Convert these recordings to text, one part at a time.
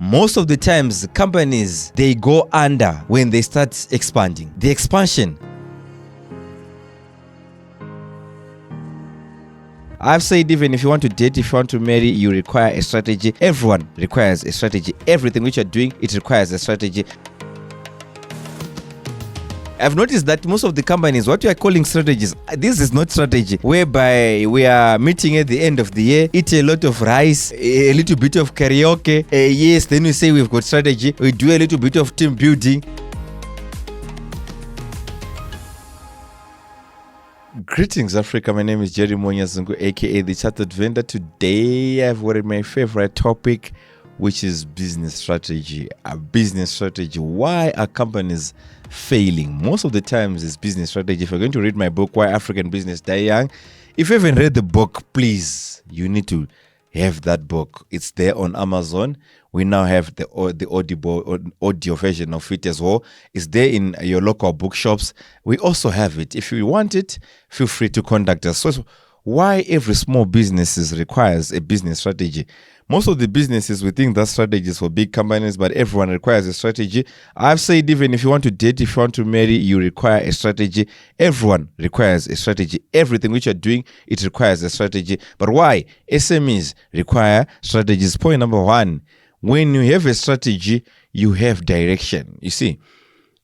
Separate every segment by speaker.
Speaker 1: Most of the times, companies, they go under when they start expanding. The expansion. I've said even if you want to date, if you want to marry, you require a strategy. Everyone requires a strategy. Everything which you're doing, it requires a strategy. I've noticed that most of the companies, what we are calling strategies, this is not strategy, whereby we are meeting at the end of the year, eat a lot of rice, a little bit of karaoke, yes, then we say we've got strategy, we do a little bit of team building. Greetings, Africa. My name is More Nyazungu, aka the Chartered Vendor. Today, I've got my favorite topic, which is business strategy. A business strategy. Why are companies failing? Most of the times, it's business strategy. If you're going to read my book, Why African Business Die Young, if you haven't read the book, please, you need to have that book. It's there on Amazon. We now have the audio version of it as well. It's there in your local bookshops. We also have it. If you want it, feel free to contact us. So why every small business requires a business strategy? Most of the businesses, we think that strategy is for big companies, but everyone requires a strategy. I've said even if you want to date, if you want to marry, you require a strategy. Everyone requires a strategy. Everything which you're doing, it requires a strategy. But why? SMEs require strategies. Point number one, when you have a strategy, you have direction. You see,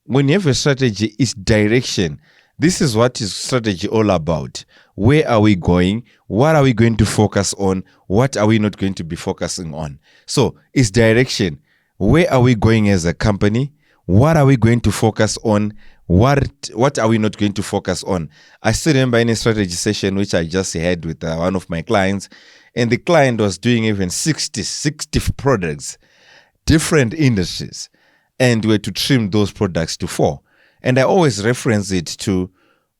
Speaker 1: when you have a strategy, it's direction. This is what is strategy all about. Where are we going? What are we going to focus on? What are we not going to be focusing on? So it's direction. Where are we going as a company? What are we going to focus on? What are we not going to focus on? I still remember in a strategy session which I just had with one of my clients, and the client was doing even 60 products, different industries, and we had to trim those products to 4. And I always reference it to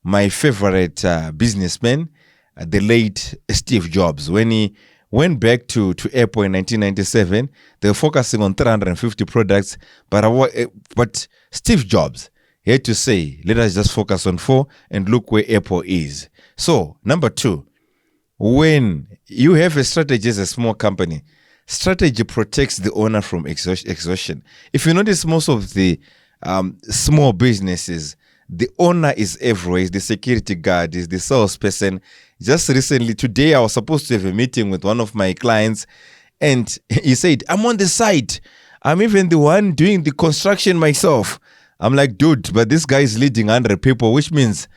Speaker 1: my favorite businessman, the late Steve Jobs. When he went back to Apple in 1997, they were focusing on 350 products. But Steve Jobs, he had to say, let us just focus on 4 and look where Apple is. So, number 2, when you have a strategy as a small company, strategy protects the owner from exhaustion. If you notice, most of the small businesses, the owner is everywhere, is the security guard, is the salesperson. Just recently, today, I was supposed to have a meeting with one of my clients, and he said, I'm on the site. I'm even the one doing the construction myself. I'm like, dude, but this guy is leading 100 people, which means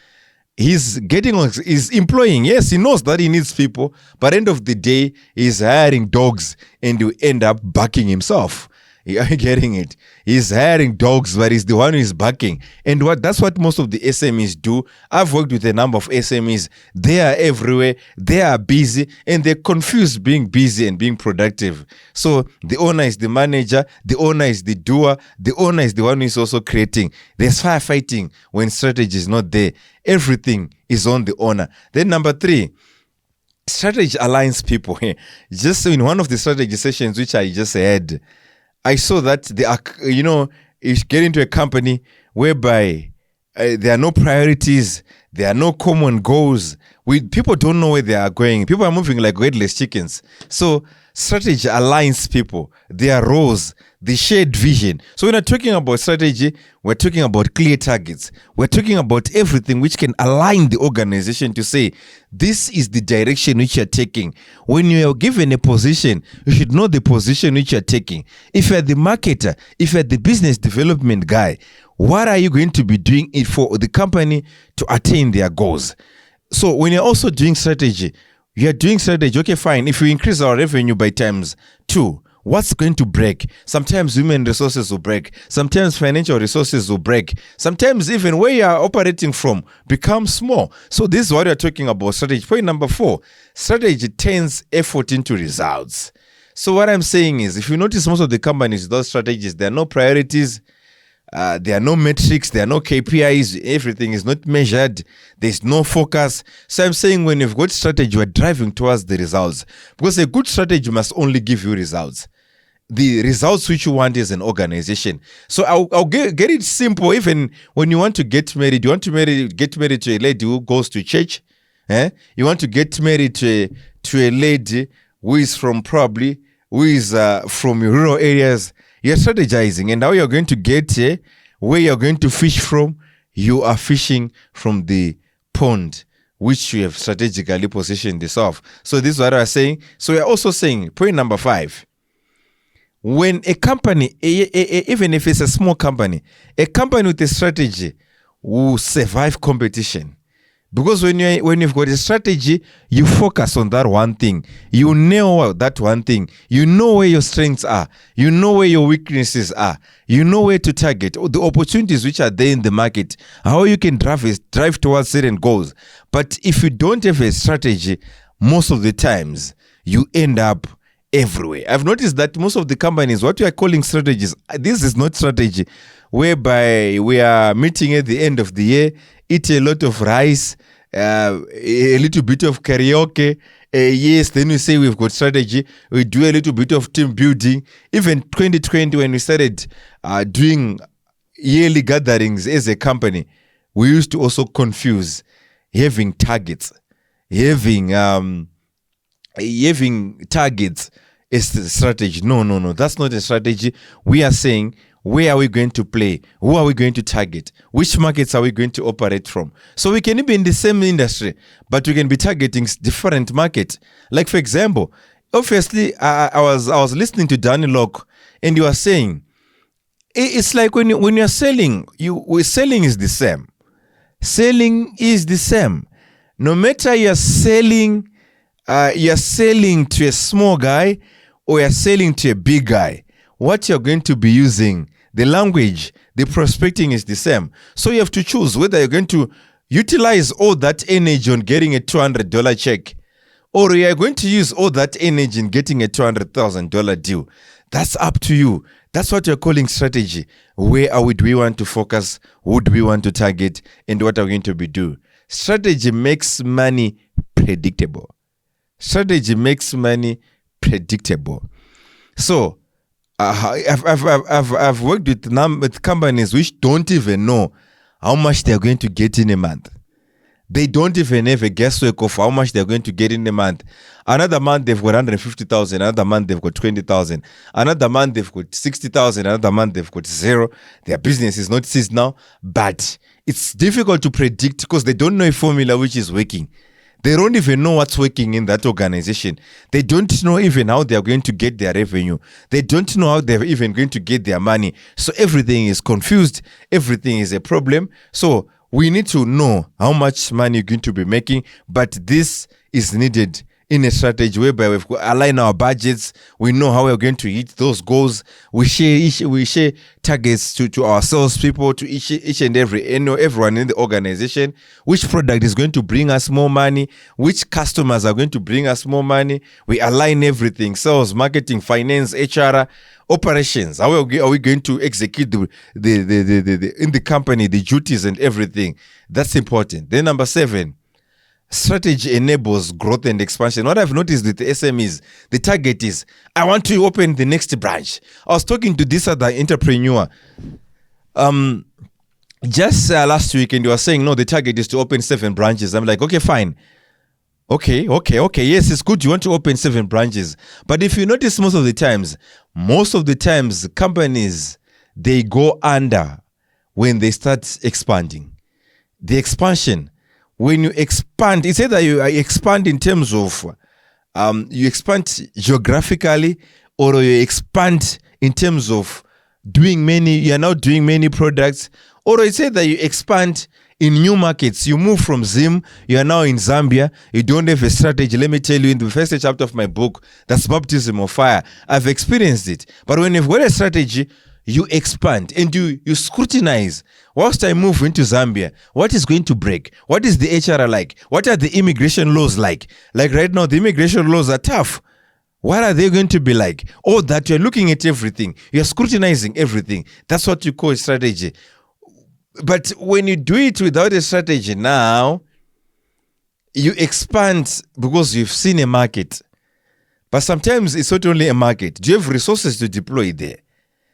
Speaker 1: he's employing. Yes, he knows that he needs people, but end of the day, he's hiring dogs, and you end up backing himself. Are you getting it? He's hiring dogs, but he's the one who is barking. And that's what most of the SMEs do. I've worked with a number of SMEs. They are everywhere. They are busy, and they're confused being busy and being productive. So the owner is the manager. The owner is the doer. The owner is the one who is also creating. There's firefighting when strategy is not there. Everything is on the owner. Then number 3, strategy aligns people. Just in one of the strategy sessions which I just had, I saw that they are, you get into a company whereby there are no priorities, there are no common goals. People don't know where they are going. People are moving like headless chickens. So strategy aligns people, their roles, the shared vision. So when we're talking about strategy, we're talking about clear targets. We're talking about everything which can align the organization to say, this is the direction which you're taking. When you are given a position, you should know the position which you're taking. If you're the marketer, if you're the business development guy, what are you going to be doing it for the company to attain their goals? So when you're also doing strategy, you're doing strategy, okay, fine. If we increase our revenue by ×2, what's going to break? Sometimes human resources will break. Sometimes financial resources will break. Sometimes even where you are operating from becomes small. So this is what we're talking about strategy. Point number 4, strategy turns effort into results. So what I'm saying is, if you notice most of the companies, those strategies, there are no priorities. There are no metrics, there are no KPIs, everything is not measured, there's no focus. So I'm saying when you've got strategy, we're driving towards the results. Because a good strategy must only give you results. The results which you want as an organization. So I'll get it simple. Even when you want to get married, you want to get married to a lady who goes to church. You want to get married to a lady who is from rural areas. You're strategizing, and how you're going to get here, where you're going to fish from, you are fishing from the pond which you have strategically positioned yourself. So this is what I was saying. So we're also saying, point number 5, when a company, even if it's a small company, a company with a strategy will survive competition. Because when you've got a strategy, you focus on that one thing. You know that one thing. You know where your strengths are. You know where your weaknesses are. You know where to target the opportunities which are there in the market. How you can drive towards certain goals. But if you don't have a strategy, most of the times you end up everywhere. I've noticed that most of the companies, what we are calling strategies, this is not strategy, whereby we are meeting at the end of the year, eat a lot of rice, a little bit of karaoke. Yes, then we say we've got strategy. We do a little bit of team building. Even 2020, when we started doing yearly gatherings as a company, we used to also confuse having targets, having targets is the strategy. No, that's not a strategy. We are saying, where are we going to play? Who are we going to target? Which markets are we going to operate from? So we can be in the same industry, but we can be targeting different markets. Like, for example, obviously, I was listening to Danny Locke, and you are saying, it's like when you're selling, selling is the same. Selling is the same. No matter you're selling to a small guy or you're selling to a big guy, what you're going to be using, the language, the prospecting is the same. So you have to choose whether you're going to utilize all that energy on getting a $200 check, or you're going to use all that energy in getting a $200,000 deal. That's up to you. That's what you're calling strategy. Where do we want to focus? Who do we want to target? And what are we going to be doing? Strategy makes money predictable. Strategy makes money predictable. So I've worked with companies which don't even know how much they're going to get in a month. They don't even have a guesswork of how much they're going to get in a month. Another month they've got 150,000. Another month they've got 20,000. Another month they've got 60,000. Another month they've got 0. Their business is not seasonal, but it's difficult to predict because they don't know a formula which is working. They don't even know what's working in that organization. They don't know even how they're going to get their revenue. They don't know how they're even going to get their money. So everything is confused. Everything is a problem. So we need to know how much money you're going to be making, but this is needed in a strategy whereby we've align our budgets. We know how we're going to hit those goals. We share targets to our salespeople, to each and everyone in the organization. Which product is going to bring us more money? Which customers are going to bring us more money? We align everything: sales, marketing, finance, HR, operations. How are we going to execute the in the company, the duties and everything? That's important. Then number 7. Strategy enables growth and expansion. What I've noticed with the SMEs, the target is, I want to open the next branch. I was talking to this other entrepreneur just last week, and you were saying, no, the target is to open 7 branches. I'm like, okay, fine. Okay. Yes, it's good. You want to open 7 branches. But if you notice, most of the times, companies, they go under when they start expanding. The expansion, when you expand, it's either you expand in terms of you expand geographically, or you expand in terms of you're now doing many products, or it's either you expand in new markets. You move from Zim, you are now in Zambia, you don't have a strategy. Let me tell you, in the first chapter of my book, that's Baptism of Fire, I've experienced it. But when you've got a strategy, you expand and you scrutinize. Whilst I move into Zambia, what is going to break? What is the HR like? What are the immigration laws like? Like right now, the immigration laws are tough. What are they going to be like? All that, you're looking at everything. You're scrutinizing everything. That's what you call strategy. But when you do it without a strategy, now you expand because you've seen a market. But sometimes it's not only a market. Do you have resources to deploy there?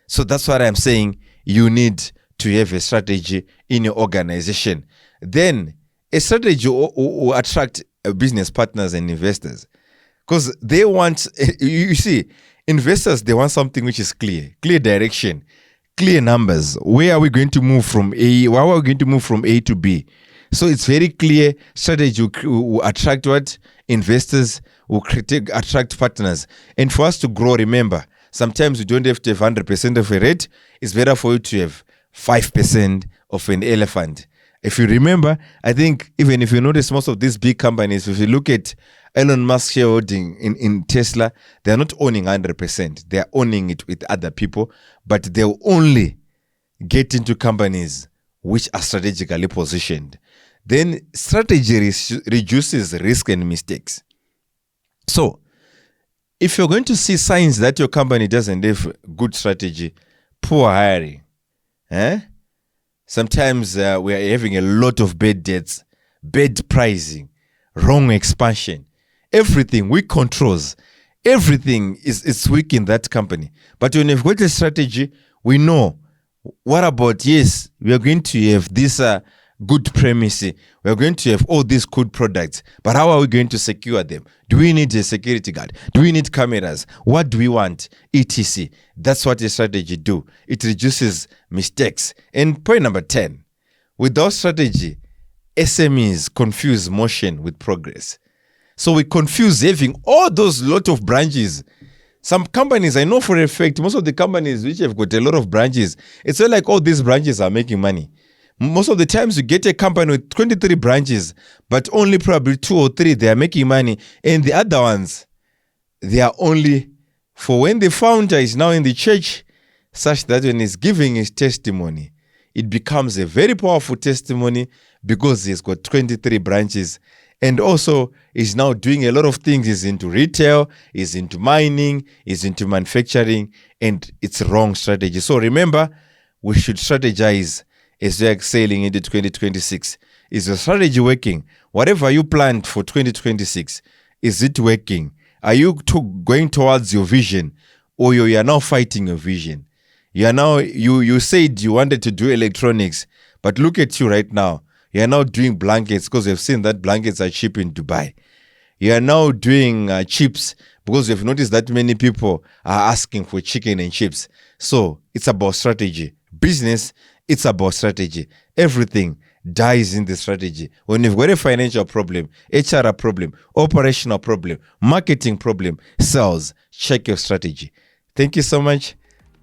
Speaker 1: So that's what I'm saying. You need to have a strategy in your organization. Then a strategy will attract business partners and investors, because they want, you see, Investors, they want something which is clear direction, clear numbers. Where are we going to move from A? Why are we going to move from A to B? So it's very clear. Strategy will attract what? Investors, will attract partners. And for us to grow, remember, sometimes you don't have to have 100% of a rate. It's better for you to have 5% of an elephant. If you remember, I think even if you notice most of these big companies, if you look at Elon Musk shareholding in Tesla, they're not owning 100%. They're owning it with other people, but they'll only get into companies which are strategically positioned. Then strategy reduces risk and mistakes. So if you're going to see signs that your company doesn't have good strategy, poor hiring, sometimes we are having a lot of bad debts, bad pricing, wrong expansion, everything, weak controls, everything is weak in that company. But when you've got a strategy, we know, what about, yes, we are going to have this good premise, we are going to have all these good products, but how are we going to secure them? Do we need a security guard? Do we need cameras? What do we want? etc. That's what a strategy do. It reduces mistakes. And point number 10, without strategy, SMEs confuse motion with progress. So we confuse having all those lot of branches. Some companies, I know for a fact, most of the companies which have got a lot of branches, it's not like all these branches are making money. Most of the times you get a company with 23 branches, but only probably 2 or 3 they are making money. And the other ones, they are only for when the founder is now in the church, such that when he's giving his testimony, it becomes a very powerful testimony because he's got 23 branches. And also is now doing a lot of things. He's into retail, he's into mining, he's into manufacturing, and it's a wrong strategy. So remember, we should strategize as we're sailing into 2026. Is your strategy working? Whatever you planned for 2026, is it working? Are you going towards your vision, or you are now fighting your vision? You are now, you said you wanted to do electronics, but look at you right now. You are now doing blankets because you've seen that blankets are cheap in Dubai. You are now doing chips because you've noticed that many people are asking for chicken and chips. So it's about strategy. Business, it's about strategy. Everything dies in the strategy. When you've got a financial problem, HR problem, operational problem, marketing problem, sales, check your strategy. Thank you so much.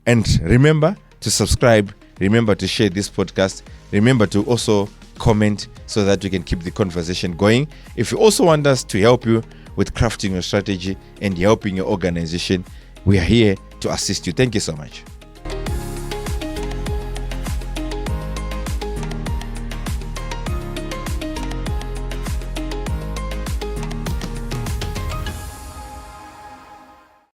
Speaker 1: And remember to subscribe. Remember to share this podcast. Remember to also comment so that we can keep the conversation going. If you also want us to help you with crafting your strategy and helping your organization, we are here to assist you. Thank you so much.